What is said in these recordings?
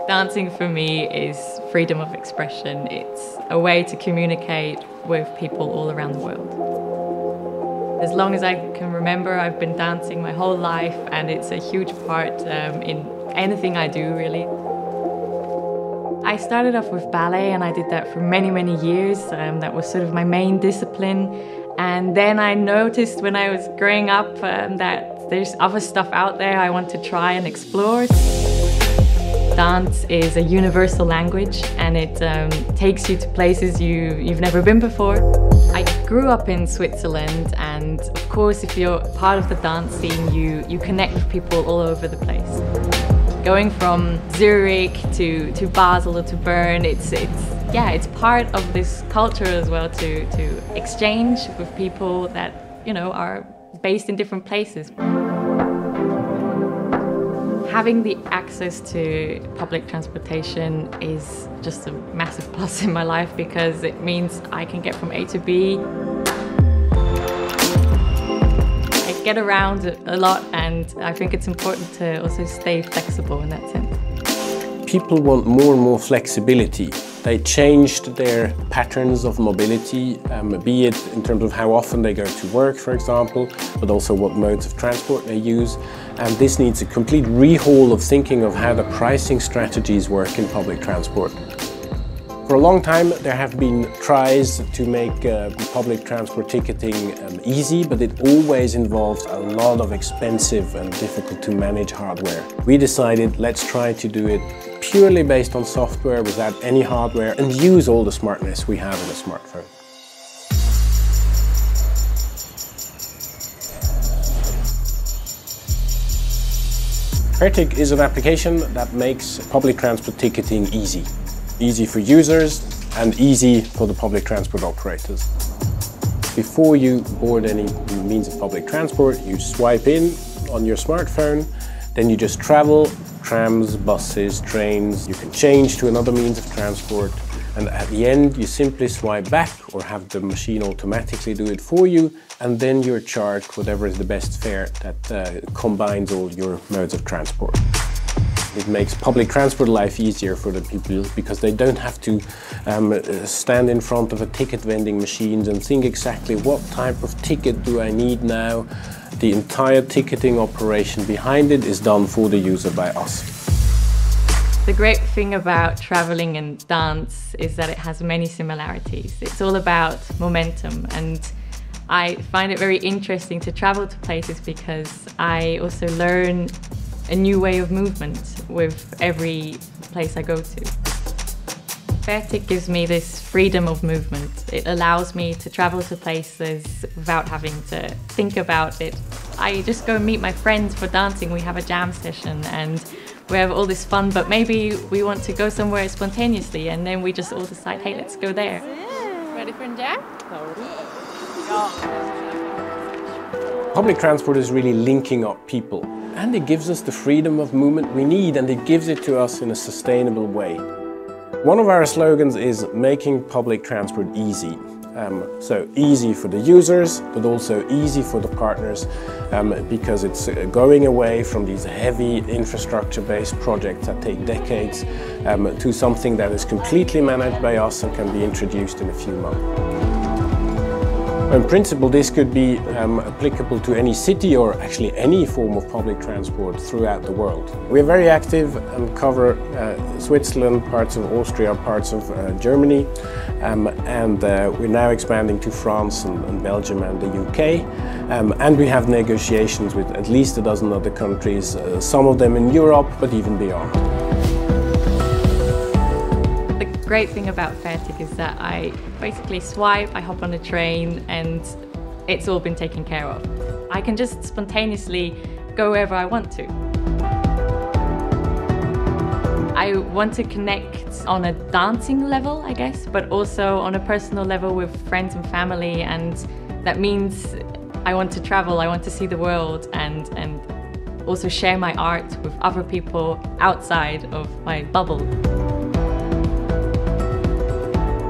Dancing for me is freedom of expression. It's a way to communicate with people all around the world. As long as I can remember, I've been dancing my whole life, and it's a huge part in anything I do, really. I started off with ballet, and I did that for many, many years. That was sort of my main discipline. And then I noticed when I was growing up that there's other stuff out there I want to try and explore. Dance is a universal language, and it takes you to places you've never been before. I grew up in Switzerland, and of course if you're part of the dance scene, you connect with people all over the place. Going from Zurich to Basel or to Bern, it's part of this culture as well to exchange with people that, you know, are based in different places. Having the access to public transportation is just a massive plus in my life, because it means I can get from A to B. I get around a lot, and I think it's important to also stay flexible in that sense. People want more and more flexibility. They changed their patterns of mobility, be it in terms of how often they go to work, for example, but also what modes of transport they use. And this needs a complete rehaul of thinking of how the pricing strategies work in public transport. For a long time there have been tries to make public transport ticketing easy, but it always involves a lot of expensive and difficult to manage hardware. We decided, let's try to do it purely based on software without any hardware, and use all the smartness we have in a smartphone. FAIRTIQ is an application that makes public transport ticketing easy. Easy for users and easy for the public transport operators. Before you board any means of public transport, you swipe in on your smartphone, then you just travel, trams, buses, trains. You can change to another means of transport, and at the end you simply swipe back or have the machine automatically do it for you, and then you're charged whatever is the best fare that combines all your modes of transport. It makes public transport life easier for the people, because they don't have to stand in front of a ticket vending machine and think exactly what type of ticket do I need now. The entire ticketing operation behind it is done for the user by us. The great thing about traveling and dance is that it has many similarities. It's all about momentum, and I find it very interesting to travel to places because I also learn a new way of movement with every place I go to. FAIRTIQ gives me this freedom of movement. It allows me to travel to places without having to think about it. I just go and meet my friends for dancing. We have a jam session and we have all this fun, but maybe we want to go somewhere spontaneously, and then we just all decide, hey, let's go there. Ready for a jam? Public transport is really linking up people, and it gives us the freedom of movement we need, and it gives it to us in a sustainable way. One of our slogans is making public transport easy. So easy for the users, but also easy for the partners, because it's going away from these heavy infrastructure-based projects that take decades to something that is completely managed by us and can be introduced in a few months. In principle, this could be applicable to any city, or actually any form of public transport throughout the world. We're very active and cover Switzerland, parts of Austria, parts of Germany, and we're now expanding to France and Belgium and the UK. And we have negotiations with at least a dozen other countries, some of them in Europe, but even beyond. The great thing about FAIRTIQ is that I basically swipe, I hop on a train, and it's all been taken care of. I can just spontaneously go wherever I want to. I want to connect on a dancing level, I guess, but also on a personal level with friends and family, and that means I want to travel, I want to see the world, and also share my art with other people outside of my bubble.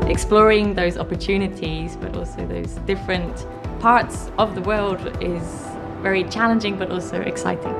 Exploring those opportunities, but also those different parts of the world, is very challenging but also exciting.